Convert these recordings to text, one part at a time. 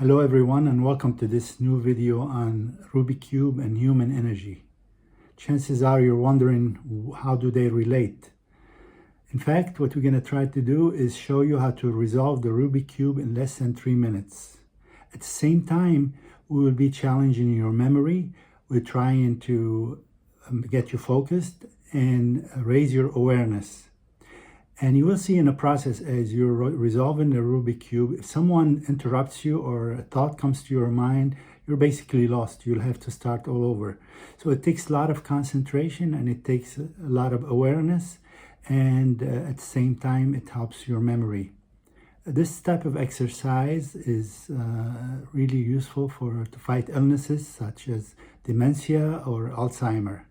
Hello everyone and welcome to this new video on Rubik Cube and human energy. Chances are you're wondering how do they relate. In fact, what we're going to try to do is show you how to resolve the Rubik Cube in less than 3 minutes. At the same time, we will be challenging your memory. We're trying to get you focused and raise your awareness. And you will see in the process as you're resolving the Rubik Cube, if someone interrupts you or a thought comes to your mind, you're basically lost. You'll have to start all over. So it takes a lot of concentration and it takes a lot of awareness. And at the same time, it helps your memory. This type of exercise is really useful to fight illnesses such as dementia or Alzheimer.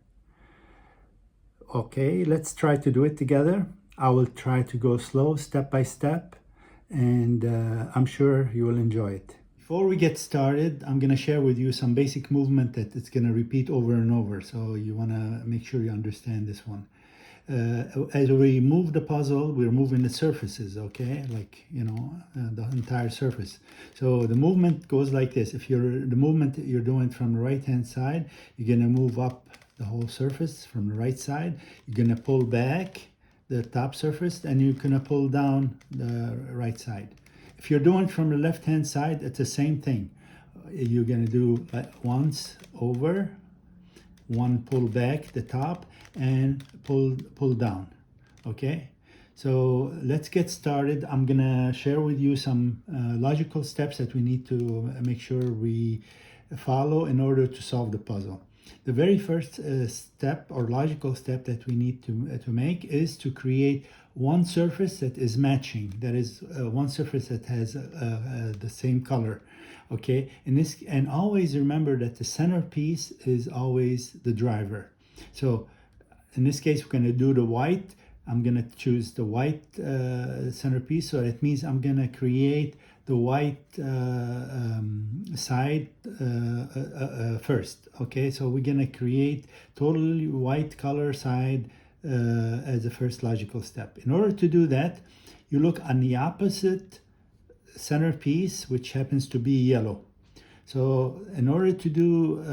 Okay, let's try to do it together. I will try to go slow, step by step, and I'm sure you will enjoy it. Before we get started, I'm going to share with you some basic movement that it's going to repeat over and over. So you want to make sure you understand this one. As we move the puzzle, we're moving the surfaces, okay? Like, the entire surface. So the movement goes like this. If the movement that you're doing from the right-hand side, you're going to move up the whole surface from the right side. You're going to pull back the top surface and you're going to pull down the right side. If you're doing from the left hand side, it's the same thing. You're going to do once over, one pull back the top and pull down. Okay, so let's get started. I'm going to share with you some logical steps that we need to make sure we follow in order to solve the puzzle. The very first step or logical step that we need to make is to create one surface that is matching. That is one surface that has the same color. Okay, and always remember that the centerpiece is always the driver. So in this case, we're going to do the white. I'm going to choose the white centerpiece. So that means I'm going to create the white side first. Okay, so we're going to create totally white color side as the first logical step. In order to do that, you look on the opposite centerpiece, which happens to be yellow. So in order to do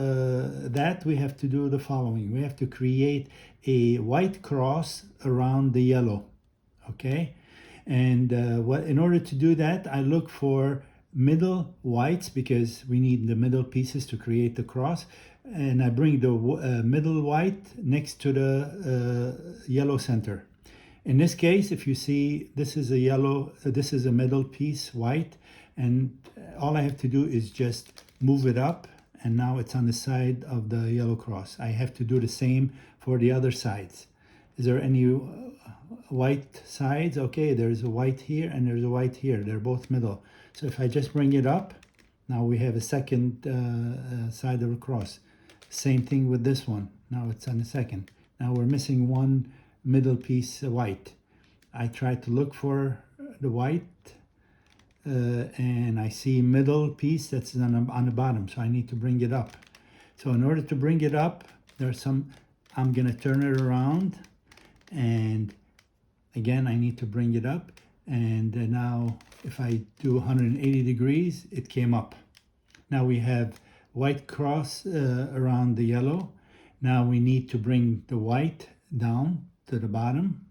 that, we have to do the following. We have to create a white cross around the yellow. Okay, and in order to do that, I look for middle whites because we need the middle pieces to create the cross. And I bring the middle white next to the yellow center. In this case, if you see, this is a yellow, this is a middle piece, white, and all I have to do is just move it up, and now it's on the side of the yellow cross. I have to do the same for the other sides. Is there any white sides? Okay, there's a white here and there's a white here. They're both middle. So if I just bring it up, now we have a second side of the cross. Same thing with this one. Now it's on the second. Now we're missing one middle piece white. I try to look for the white and I see middle piece that's on the bottom. So I need to bring it up. So in order to bring it up, I'm going to turn it around. And again, I need to bring it up. And now if I do 180 degrees, it came up. Now we have white cross around the yellow. Now we need to bring the white down to the bottom.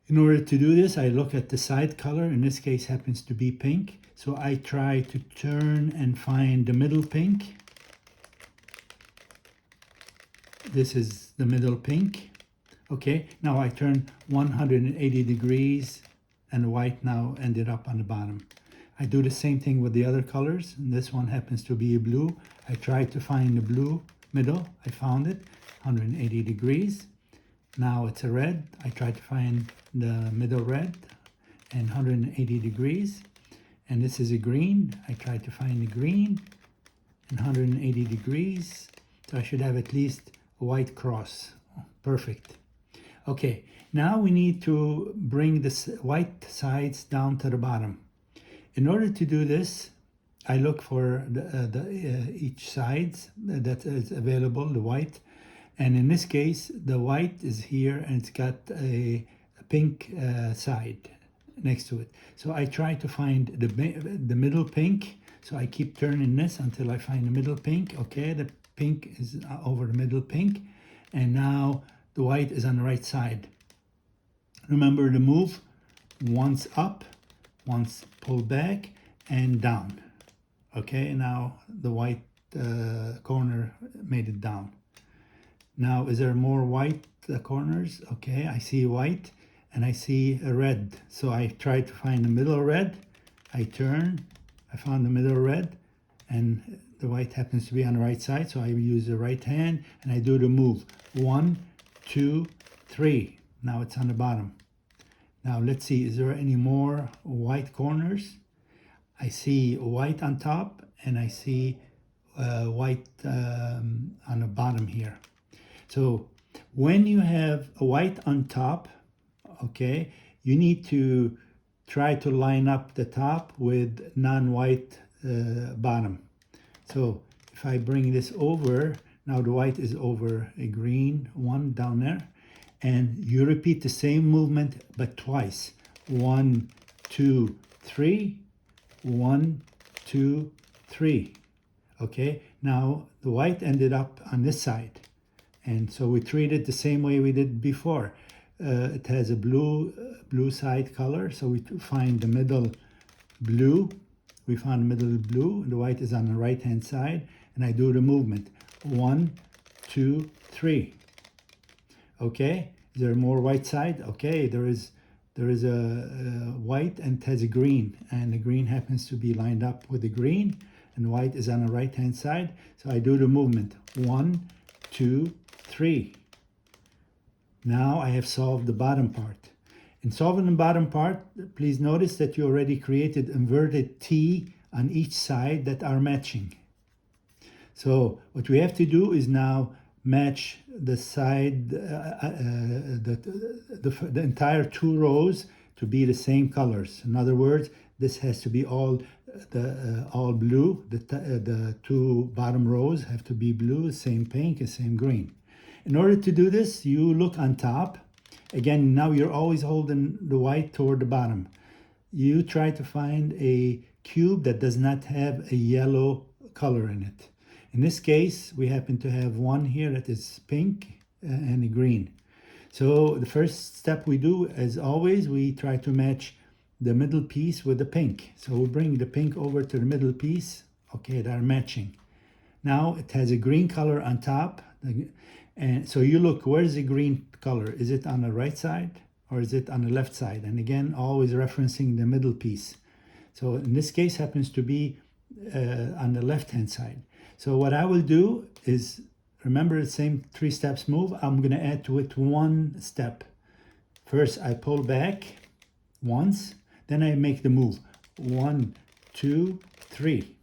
In order to do this, I look at the side color. In this case, happens to be pink. So I try to turn and find the middle pink. This is the middle pink. Okay, now I turn 180 degrees and the white now ended up on the bottom. I do the same thing with the other colors. And this one happens to be a blue. I try to find the blue middle. I found it, 180 degrees. Now it's a red. I try to find the middle red and 180 degrees. And this is a green. I try to find the green and 180 degrees. So I should have at least a white cross. Perfect. Okay, now we need to bring the white sides down to the bottom. In order to do this, I look for each sides that is available, the white. And in this case, the white is here and it's got a pink side next to it. So I try to find the middle pink So I keep turning this until I find the middle pink. Okay, the pink is over the middle pink. And now the white is on the right side. Remember the move, once up, once pull back, and down. Okay, now the white corner made it down. Now, is there more white corners? Okay, I see white and I see a red. So I try to find the middle red. I turn, I found the middle red, and the white happens to be on the right side. So I use the right hand and I do the move. 1, 2, 3. Now it's on the bottom. Now let's see, is there any more white corners? I see white on top and I see white on the bottom here. So when you have a white on top, okay, you need to try to line up the top with non-white bottom. So if I bring this over, now the white is over a green one down there, and you repeat the same movement but twice. 1, 2, 3, 1, 2, 3. Okay, now the white ended up on this side. And so we treat it the same way we did before. It has a blue side color, so we find the middle blue. We found the middle blue, the white is on the right hand side, and I do the movement. 1, 2, 3. Okay, is there more white side? Okay, there is a white and it has a green, and the green happens to be lined up with the green, and white is on the right hand side. So I do the movement. 1, 2, 3. Now I have solved the bottom part. In solving the bottom part, please notice that you already created inverted T on each side that are matching. So what we have to do is now match the side, the entire 2 rows to be the same colors. In other words, this has to be all blue. The 2 bottom rows have to be blue, same pink and same green. In order to do this, you look on top. Again, now you're always holding the white toward the bottom. You try to find a cube that does not have a yellow color in it. In this case, we happen to have one here that is pink and a green. So the first step we do, as always, we try to match the middle piece with the pink. So we bring the pink over to the middle piece. Okay, they're matching. Now it has a green color on top. And so you look, where's the green color? Is it on the right side or is it on the left side? And again, always referencing the middle piece. So in this case happens to be on the left-hand side. So what I will do is, remember the same 3 steps move. I'm going to add to it 1 step. First, I pull back once, then I make the move. 1, 2, 3.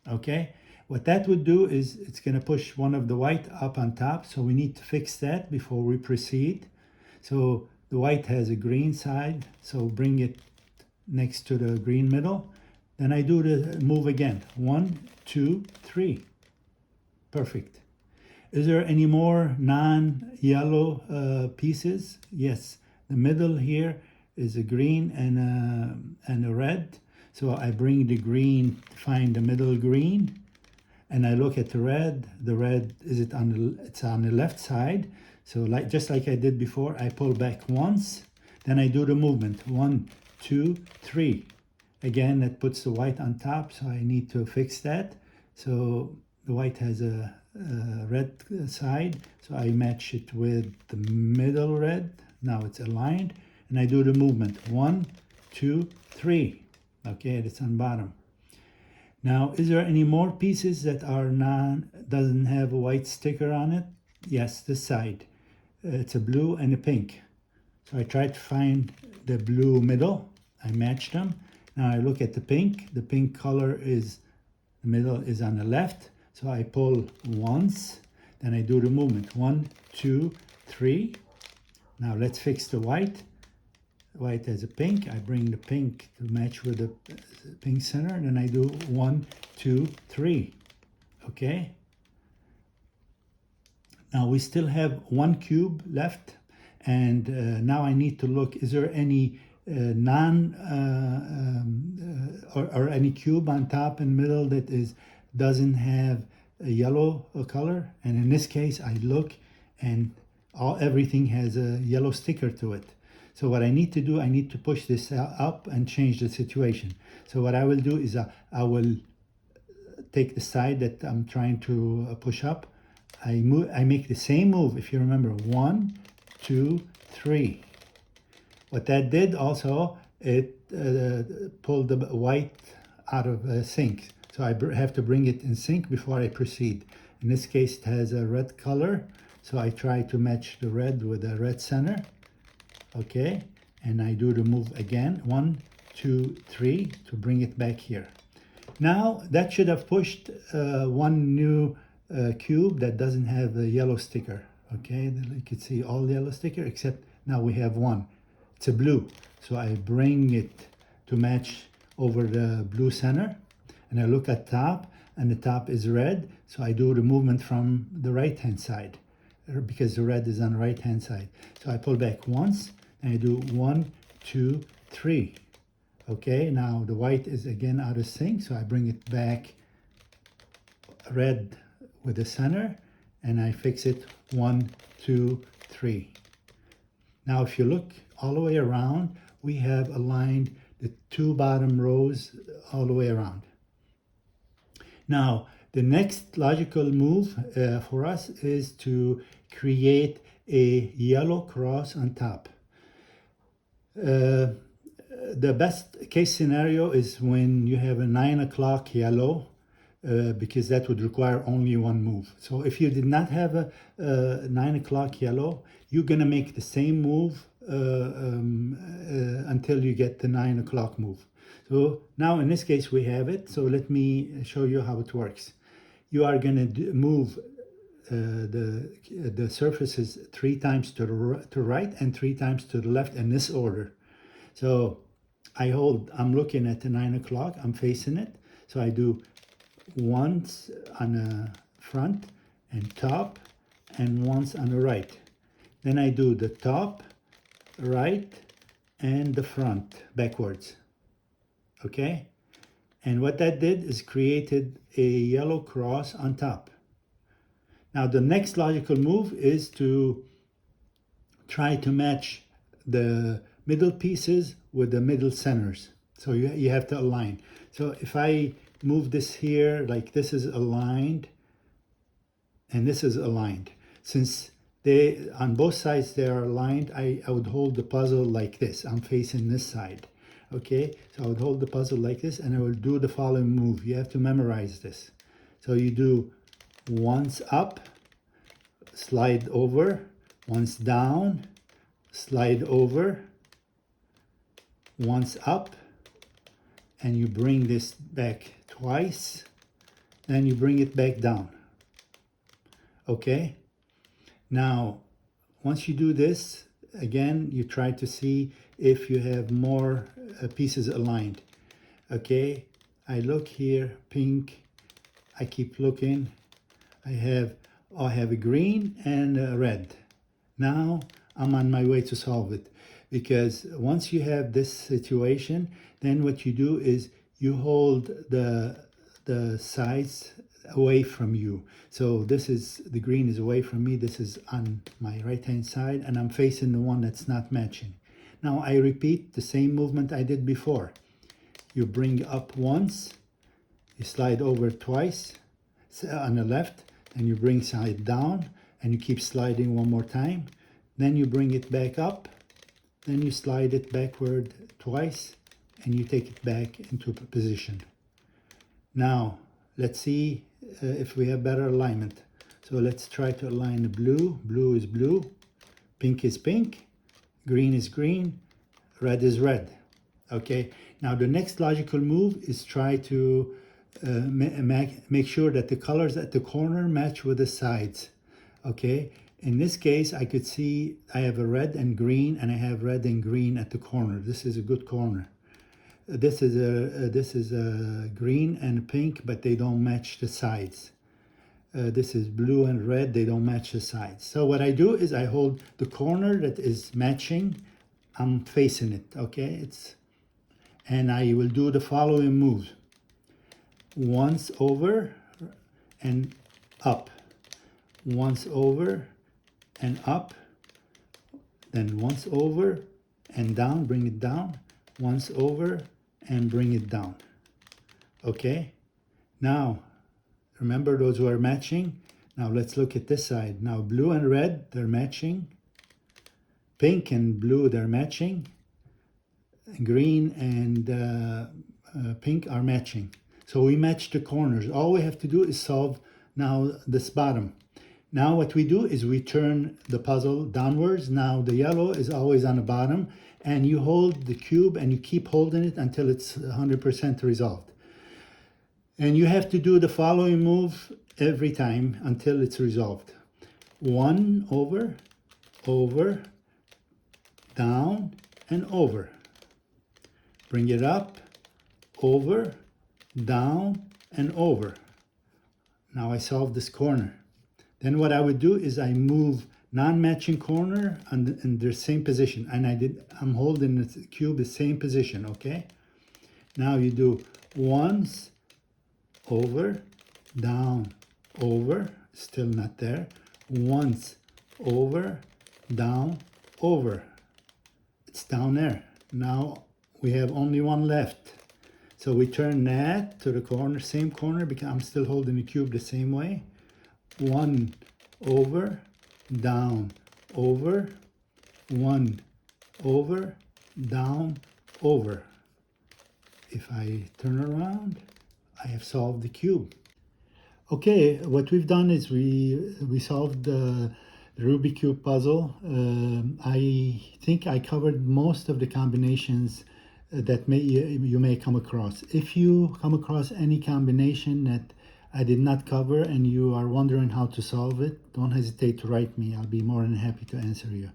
Okay? What that would do is it's going to push one of the white up on top, so we need to fix that before we proceed. So the white has a green side, so bring it next to the green middle. Then I do the move again. 1, 2, 3. Perfect. Is there any more non-yellow pieces? Yes. The middle here is a green and a red. So I bring the green, find the middle green, and I look at the red. The red, it's on the left side. So just like I did before, I pull back once, then I do the movement. 1, 2, 3. Again, that puts the white on top, so I need to fix that. So the white has a red side, so I match it with the middle red. Now it's aligned, and I do the movement. 1, 2, 3. Okay, that's on bottom. Now, is there any more pieces that are doesn't have a white sticker on it? Yes, this side. It's a blue and a pink. So I try to find the blue middle. I match them. Now I look at the pink. The pink color is, the middle is on the left. So I pull once, then I do the movement. 1, 2, 3. Now let's fix the white. White has a pink. I bring the pink to match with the pink center. Then I do 1, 2, 3. Okay. Now we still have 1 cube left. And now I need to look, is there any or any cube on top and middle that doesn't have a yellow color. And in this case, I look and everything has a yellow sticker to it. So what I need to do, I need to push this up and change the situation. So what I will do is I will take the side that I'm trying to push up. I make the same move. If you remember, 1, 2, 3. What that did also, it pulled the white out of sync. So I have to bring it in sync before I proceed. In this case, it has a red color. So I try to match the red with a red center. Okay, and I do the move again, 1, 2, 3, to bring it back here. Now that should have pushed one new cube that doesn't have the yellow sticker. Okay, you can see all the yellow sticker except now we have one. It's a blue. So I bring it to match over the blue center, and I look at top, and the top is red. So I do the movement from the right hand side because the red is on the right hand side. So I pull back once, and I do 1, 2, 3. Okay, now the white is again out of sync, so I bring it back red with the center, and I fix it 1, 2, 3. Now if you look all the way around, we have aligned the 2 bottom rows all the way around. Now the next logical move for us is to create a yellow cross on top. The best case scenario is when you have a 9 o'clock yellow, because that would require only one move. So if you did not have a 9 o'clock yellow, you're going to make the same move until you get the 9 o'clock move. So now in this case we have it. So let me show you how it works. You are going to move the surfaces 3 times to the right and 3 times to the left in this order. So I'm looking at the 9 o'clock, I'm facing it. So I do once on the front and top and once on the right. Then I do the top, right, and the front backwards. Okay? And what that did is created a yellow cross on top. Now the next logical move is to try to match the middle pieces with the middle centers. So you have to align. So if I move this here, like this is aligned and this is aligned. Since they on both sides they are aligned, I would hold the puzzle like this. I'm facing this side. Okay, so I would hold the puzzle like this and I will do the following move. You have to memorize this. So you do once up, slide over, once down, slide over, once up, and you bring this back twice, then you bring it back down. Okay, now once you do this, again you try to see if you have more pieces aligned. Okay, I look here, pink, I keep looking, I have a green and a red. Now I'm on my way to solve it, because once you have this situation, then what you do is you hold the sides away from you. So this is, the green is away from me, this is on my right hand side, and I'm facing the one that's not matching. Now I repeat the same movement I did before. You bring up once, you slide over twice on the left, and you bring side down, and you keep sliding one more time. Then you bring it back up, then you slide it backward twice, and you take it back into position. Now let's see if we have better alignment. So let's try to align the blue. Blue is blue, pink is pink, green is green, red is red. Okay, now the next logical move is try to make sure that the colors at the corner match with the sides. Okay, in this case I could see I have a red and green, and I have red and green at the corner. This is a good corner. This is a green and pink, but they don't match the sides. This is blue and red, they don't match the sides. So what I do is I hold the corner that is matching I'm facing it, okay? And I will do the following moves. Once over and up. Once over and up. Then once over and down, bring it down. Once over and bring it down. Okay? Now, remember those were matching. Now let's look at this side. Now blue and red, they're matching. Pink and blue, they're matching. Green and pink are matching. So we match the corners. All we have to do is solve now this bottom. Now what we do is we turn the puzzle downwards. Now the yellow is always on the bottom, and you hold the cube and you keep holding it until it's 100% resolved. And you have to do the following move every time until it's resolved. One over, over, down, and over. Bring it up, over, down, and over. Now I solved this corner. Then what I would do is I move non-matching corner in the same position. And I'm holding the cube the same position, okay? Now you do once, over, down, over, still not there. Once, over, down, over. It's down there. Now we have only one left. So we turn that to the corner, same corner, because I'm still holding the cube the same way. One, over, down, over. One, over, down, over. If I turn around, I have solved the cube. Okay, what we've done is we solved the Rubik Cube puzzle. I think I covered most of the combinations that you may come across. If you come across any combination that I did not cover and you are wondering how to solve it, don't hesitate to write me. I'll be more than happy to answer you.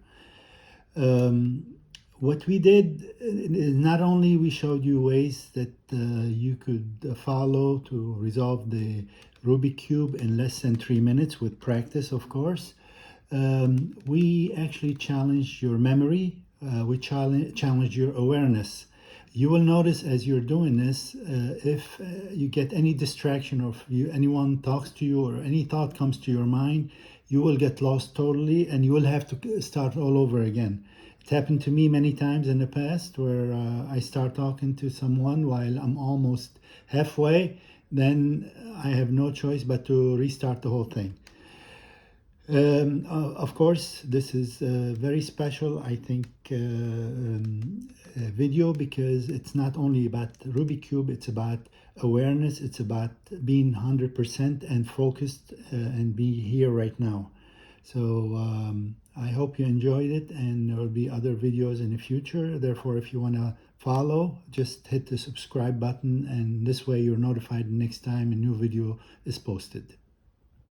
What we did is not only we showed you ways that you could follow to resolve the Rubik Cube in less than 3 minutes with practice, of course. We actually challenged your memory. We challenged your awareness. You will notice as you're doing this, if you get any distraction or if anyone talks to you or any thought comes to your mind, you will get lost totally and you will have to start all over again. It happened to me many times in the past where I start talking to someone while I'm almost halfway, then I have no choice but to restart the whole thing. Of course, this is very special, I think, video because it's not only about Rubik Cube, it's about awareness, it's about being 100% and focused and be here right now. So I hope you enjoyed it, and there will be other videos in the future. Therefore, if you want to follow, just hit the subscribe button, and this way you're notified the next time a new video is posted.